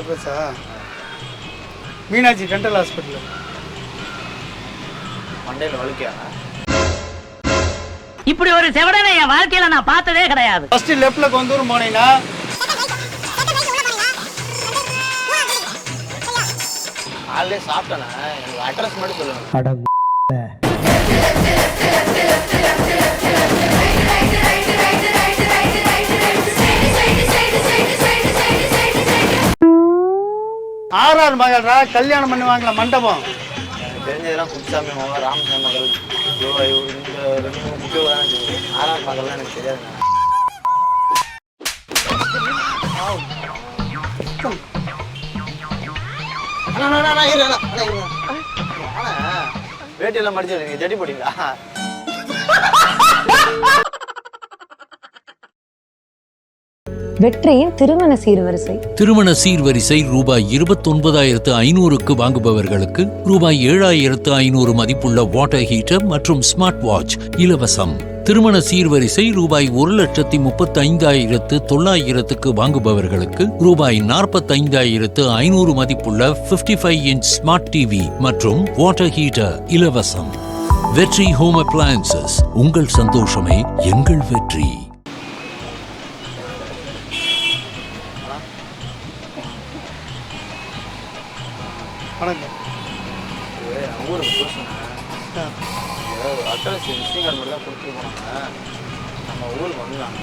அட்ரஸா? Meenakshi dental hospital. மண்டையில் வலிக்கா? இப்படி ஒரு செவடனை என் வாழ்க்கையில நான் பார்த்ததே கிடையாது. ஃபர்ஸ்ட் லெஃப்ட்ல கொந்தூர் போனீங்கன்னா ஆல்ரெடி சாப்பிட்டேண்ணா, எனக்கு அட்ரஸ் மட்டும் சொல்லுங்க. ஆர்ஆர் மகள்ரா, கல்யாணம் பண்ணுவாங்களா மண்டபம். எனக்கு தெரிஞ்சதெல்லாம் குப்சாமி மகள், ராமசாமி மகள், இந்த 2-3 முக்கியம் தான் தெரியும். ஆர்ஆர் மகள்லாம் எனக்கு தெரியாதுண்ணா. வேட்டியெல்லாம் மடிச்சு நீங்க ஜட்டி போட்டீங்களா? வெற்றியின் திருமண சீர்வரிசை. திருமண சீர்வரிசை ரூபாய் 29,500க்கு வாங்குபவர்களுக்கு ரூபாய் 7,500 மதிப்புள்ள வாட்டர் ஹீட்டர் மற்றும் ஸ்மார்ட் வாட்ச் இலவசம். திருமண சீர்வரிசை ரூபாய் 1,35,900க்கு வாங்குபவர்களுக்கு ரூபாய் 45,500 மதிப்புள்ள 55 இன்ச் ஸ்மார்ட் டிவி மற்றும் வாட்டர் ஹீட்டர் இலவசம். வெற்றி ஹோம் அப்ளையன்சஸ், உங்கள் சந்தோஷமே எங்கள் வெற்றி. வணக்கம். ஊருக்கு புதுசுண்ணா, அட்ரஸ் விசிட்டிங் கார்டு மட்டும் தான் கொடுத்துட்டு போனாங்க. நம்ம ஊருக்கு வந்துட்டாங்க.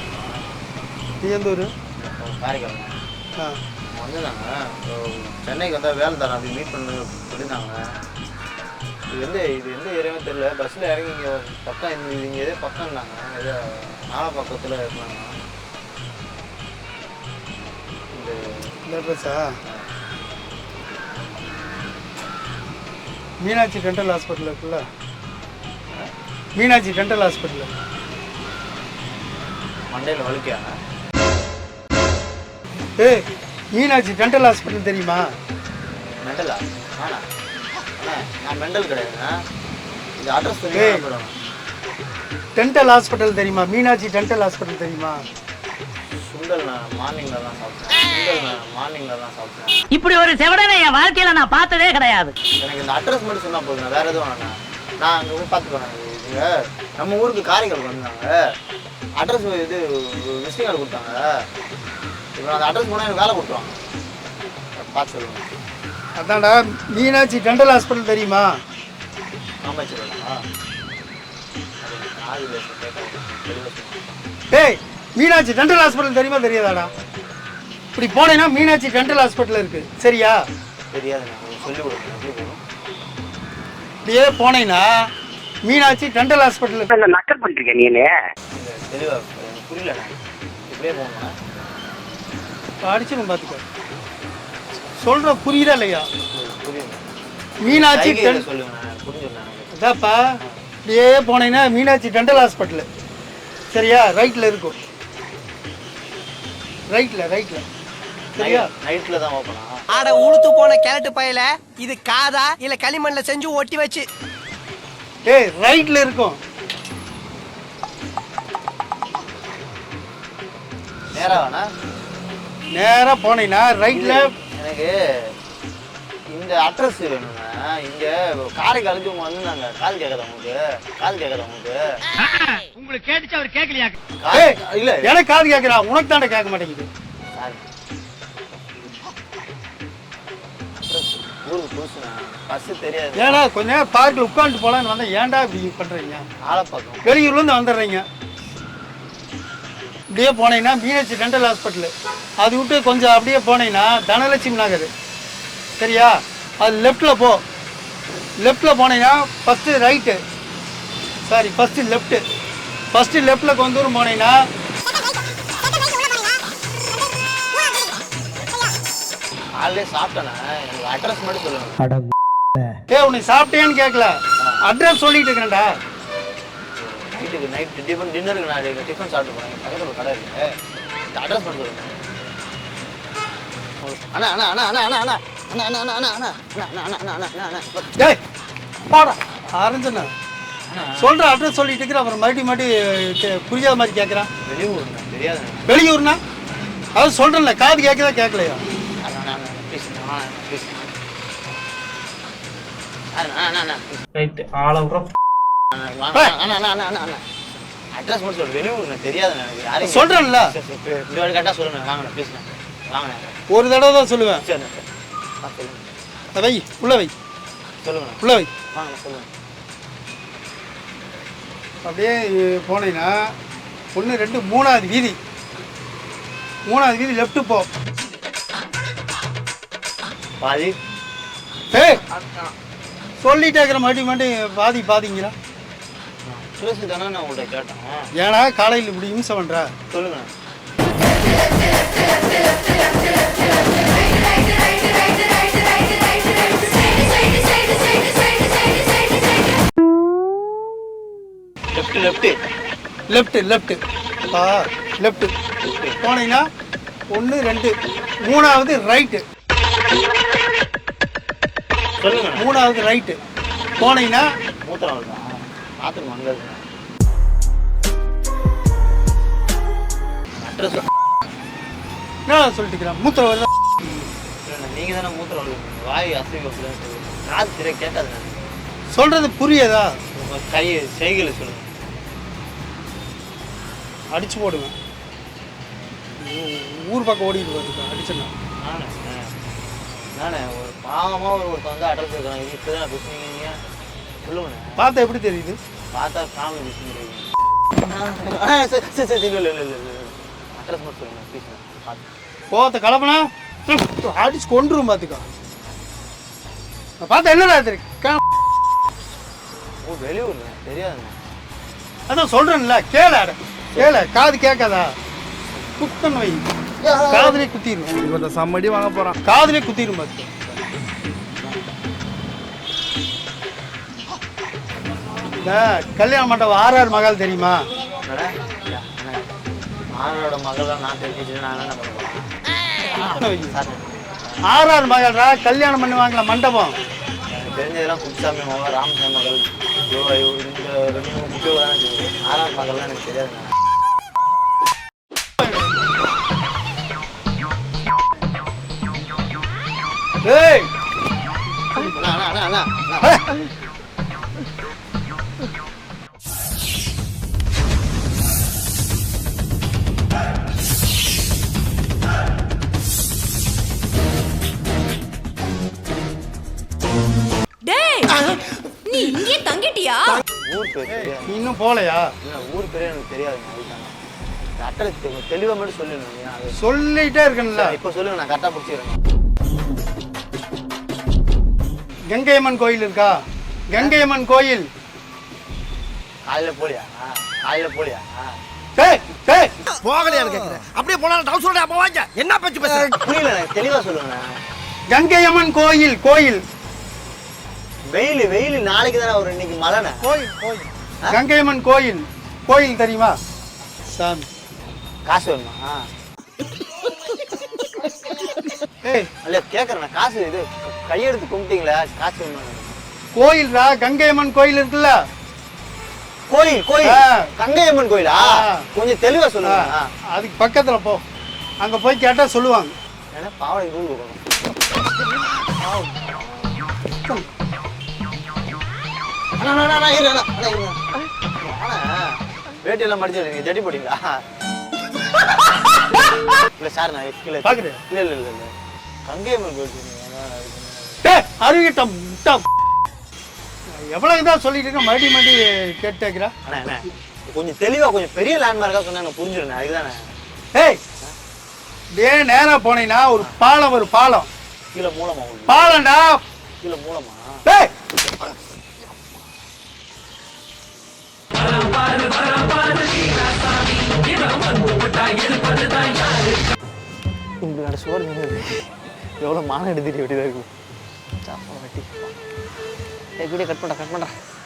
நீ எந்த ஊர்? காரைக்கால். வந்துட்டாங்க. சென்னைக்கு வந்தால் வேலை தரேன் அப்படி மீட் பண்ண சொல்லியிருந்தாங்க. இது எந்த ஏரியாவே தெரியல. பஸ்ஸில் இறங்கி இங்கே பக்கம் இங்கே எதே பக்கம் இருந்தாங்க, எதோ நாலா பக்கத்தில் இருந்தாங்க. இந்த அட்ரஸா? மீனாட்சி டென்டல் ஹாஸ்பிட்டல் இருக்குல்ல, மீனாட்சி டென்டல் ஹாஸ்பிட்டல். மண்டையில் வலிக்கா? ஏய், மீனாட்சி டென்டல் ஹாஸ்பிட்டல் தெரியுமா? மெண்டலா? ஆனா நான் மெண்டல் கிடையாதுண்ணா. இந்த அட்ரஸ் டென்டல் ஹாஸ்பிட்டல் தெரியுமா? மீனாட்சி டென்டல் ஹாஸ்பிட்டல் தெரியுமா? இப்படி ஒரு செவடனை என் வாழ்க்கையில நான் பார்த்ததே கிடையாது. எனக்கு இந்த அட்ரஸ் மட்டும் சொன்னா போதும், வேற எதுவும் வேணாம். நான் அங்கே போய் பார்த்துக்கோங்க. நம்ம ஊருக்கு காரைக்கால் வந்தாங்க, அட்ரஸ் இது விசிட்டிங் கார்டு கொடுத்தாங்க. இப்போ அந்த அட்ரஸ் போனால் எனக்கு வேலை கொடுத்துருவாங்க. பார்த்து சொல்லுங்க. அதான்டா, மீனாட்சி டென்டல் ஹாஸ்பிட்டல் தெரியுமா? காமாட்சியா? ஏய், மீனாட்சி டென்டல் ஹாஸ்பிட்டல் தெரியுமா தெரியாதாடா? இப்படி போனேன்னா மீனாட்சி டென்டல் ஹாஸ்பிட்டல் இருக்கு, சரியா? தெரியாதுண்ணா, சொல்லி கொடுங்க. இப்படியே போனேன்னா மீனாட்சி டென்டல் ஹாஸ்பிட்டல். நக்கல் பண்ணிருக்க நீ? தெளிவா புரியல. இப்படியே போகணுமா? அடிச்சுன்னு பார்த்துக்க. சொல்ற புரியுதா இல்லையா? புரியுது. மீனாட்சி சொல்லுங்க, புரிஞ்சுருந்தாங்க. அதாப்பா, இப்படியே போனீங்கன்னா மீனாட்சி டென்டல் ஹாஸ்பிட்டல், சரியா? ரைட்டில் இருக்கும். ரைட்டில் சரியா? நைட்டில் தான் ஓப்பனா? ஆட உளுத்து போன கேரட்டு பையில இது காதா இல்ல களிமண்ல செஞ்சு ஒட்டி வச்சு. ஏய், ரைட்டில் இருக்கும். நேரா வேணா? நேரா போனீங்கன்னா ரைட்ல. எனக்கு இந்த அட்ரஸ் வேணுங்க. இங்க காரைக்காலுக்கு இவங்க வந்துருந்தாங்க. கால் கேட்காத உங்களுக்கு? உங்களுக்கு கேட்டுச்சு, அவர் கேட்கலையா? இல்ல, எனக்கு காது கேட்கிறா, உனக்கு தானே கேட்க மாட்டேங்குது. ஊருக்கு புதுசுண்ணா, பஸ் தெரியாது. ஏன்னா கொஞ்ச நேரம் பார்க்கில் உட்காந்துட்டு போலான்னு வந்தா, ஏன்டா இப்படி பண்றீங்க? ஆலப்பாக்கம் வெளியூர்லேருந்து வந்துடுறீங்க. இப்படியே போனீங்கன்னா மீனாட்சி டென்டல் ஹாஸ்பிட்டல், அது விட்டு கொஞ்சம் அப்படியே போனீங்கன்னா தனலட்சுமி நகர், சரியா? அது லெஃப்டில் போ. லெஃப்டில் போனீங்கன்னா first right, sorry first left. First லெஃப்டில் கொஞ்சம் போனீங்கன்னா ஆல்ரெடி சாப்பிட்டேண்ணா, எனக்கு அட்ரஸ் மட்டும் சொல்லுங்க. உன்னை சாப்பிட்டேன்னு கேட்கல, அட்ரஸ் சொல்லிட்டு இருக்கிறேன்டா. வீட்டுக்கு நைட் டின்னருக்கு நான் டிஃபன் சாப்பிட்டு போனேன். பக்கத்தில் ஒரு கடை இருக்கு, இந்த அட்ரஸ் மட்டும் சொல்லுங்க. அண்ணா அண்ணா அண்ணா அண்ணா அண்ணா அண்ணா அண்ணா அண்ணா அண்ணா அண்ணா அண்ணா அண்ணா அண்ணா அண்ணா அண்ணா அண்ணா டேய் பாடா ஆரஞ்சண்ணா சொல்ற அட்ரஸ் சொல்லிட்டு இருக்கிற, அப்புறம் மறுபடியும் புரியாத மாதிரி கேட்குறான். வெளியூர்ண்ணா, தெரியாதுண்ணா. வெளியூர்னா அது சொல்கிறேன்ல, காது கேட்குதா கேட்கலையா? ப்ளீஸ் ப்ளீஸ் அண்ணா ரைட் ஆளை விட்ற அட்ரஸ் மட்டும் சொல்லு, வெளியூர் தெரியாது எனக்கு யாரையும் சொல்றேன்ல. இந்த வாட்டி கரெக்டாக சொல்லுங்க. வாங்கண்ணா ப்ளீஸ் வாங்கண்ணா. ஒரு தடவை தான் சொல்லுவேன். சரிண்ணா சொல்லுங்க. வை உள்ள வை சொல்லுங்கண்ணா. உள்ள வை. வாங்கண்ணா சொல்லுங்க. அப்படியே போனீங்கன்னா 1 2 3வது வீதி, 3வது வீதி லெஃப்ட் போ. பாதி ஏய் சொல்லிட்டே இருக்கிற மாட்டி பாதி பாதிங்கிறா. சுரேஷ் தானே நான் உங்கள்கிட்ட கேட்டேன். ஏன்னா காலையில் இப்படி இம்சை பண்ற. சொல்லுங்கண்ணா. லெஃப்ட் லெஃப்ட் லெஃப்ட் லெஃப்ட் போனீங்கன்னா 1 2 3வது ரைட்டு, சொல்லுங்க. 3வது ரைட்டு போனீங்கன்னா மூத்திரம் வருதா? பாத்ரூம் அங்கே இருக்குண்ணா. அட்ரஸ் என்ன சொல்லிட்டுக்கிறேன் மூத்திரம் வருதா? இல்லைண்ணா, நீங்கள் தானே மூத்திரம் வருது. வாய் அசைவு அப்படிதான் சொல்லுங்க. காது சரியாக கேட்காதுண்ணா. சொல்றது புரியுதா? உங்கள் கை செய்களை சொல்லுங்கள். அடிச்சு போடுவேன். ஊர் பக்கம் ஓடிட்டு போயிருக்கேன் அடிச்சுன்னா. நானே ஒரு பாவமாக ஒருத்தன் வந்து அட்ரஸ் இருக்காங்க. இது இப்போ தான் பேசுனீங்க நீங்கள். சொல்லுங்கண்ணே. பார்த்தா எப்படி தெரியுது? பார்த்தா ஃபேமிலி பேசுகிறீங்க. சரி இல்லை அட்ரஸ் மட்டும் சொல்லுங்கள் ப்ளீஸ். பார்த்து போத்த கலப்பனா அடிச்சு கொண்டுரும் பார்த்துக்கோ. பார்த்தா என்னடா தெரியும்? ஓ வெளியூர்ண்ணே தெரியாதுண்ணே. அதான் சொல்றேன்ல, கேள கேள காது கேட்காதா? குத்தன் வை, காதுலே குத்திரும். கொஞ்சம் சம்மடி வாங்க போறான். காதுலே குத்திரும் பார்த்து. இந்த கல்யாண மண்டபம் RR மகால் தெரியுமா? ஆனோட மகள் நான் தெரிஞ்சிச்சு. நான் என்ன பண்ணுவேன்? RR மகள்ரா, கல்யாணம் பண்ணுவாங்களா மண்டபம். எனக்கு தெரிஞ்சதெல்லாம் குப்சாமி மகள், ராமசாமி மகள், இந்த 2 முக்கியம் தானே தெரியும். 6ஆம் மகள்லாம் எனக்கு தெரியாதுண்ணா. ஏய் அண்ணா டேய் நீ இங்கே தங்கிட்டியா? ஊர் பேர் தெரியாது. நீ இன்னும் போலையா? இல்லை ஊர் பேரே எனக்கு தெரியாதுண்ணா. அதுதானே அட்ரஸ் தெளிவாக மட்டும் சொல்லிடணும். அது சொல்லிட்டே இருக்கேன்ல. இப்போ சொல்லுங்க, நான் கரெக்டாக பிடிச்சிடுறேன். கங்கையம்மன் கோயில் இருக்கா? கங்கையம்மன் கோயில். காலையில் போலியா? காலையில் போலியா? டேய் டேய் போகலையான்னு கேக்குறேன். அப்படியே போனா டவுசரோட அப்ப வாங்க. என்ன பேச்சு பேசுற? புரியல எனக்கு, தெளிவாக சொல்லுங்கண்ணா. கங்கையம்மன் கோயில் கோயில் வெயில் நாளைக்கு தானே ஒரு இன்னைக்கு மழைண்ணே. கோயில் கோயில் கங்கையம்மன் கோயில் கோயில் தெரியுமா? சாமி காசு வேணுமா? ஏய் இல்ல கேட்குறேண்ணா. காசு இது கையெடுத்து கும்பிட்டீங்களா? காசு வேணுமா? கோயில்ரா, கங்கையம்மன் கோயில் இருக்குல்ல. கோயில் ஆ. கங்கையம்மன் கோயிலா? ஆ. கொஞ்சம் தெளிவா சொல்லுங்க. அதுக்கு பக்கத்துல போ, அங்க போய் கேட்டா சொல்லுவாங்க. ஏன்னா பாவனை நூல் கொடுக்கணும். வேட்டியெல்லாம் மடிச்சு நீங்க ஜட்டி போட்டீங்களா? இல்ல சார் நான் இல்ல பாக்குறேன். இல்ல கங்கையம்மன் கோயில் டேய் அறிவிட்டம் எவ்வளவுதான் சொல்லிட்டு இருக்க, மறுபடி கேட்டுக்கிறா. அண்ணா என்ன கொஞ்சம் தெளிவா கொஞ்சம் பெரிய லேண்ட்மார்க்கா சொன்னா எனக்கு புரிஞ்சிருந்தேன். அதுதானே. ஏய் டே நேரா போனீங்கன்னா ஒரு பாலம் கீழே மூலமா பாலம்டா. கீழே மூலமா? டேய் இப்படி சுவர் நின்று எவ்வளோ மானம் எடுத்துட்டு எப்படிதான் இருக்கும். சாப்பா வட்டி எப்படியே கட் பண்ணுறேன்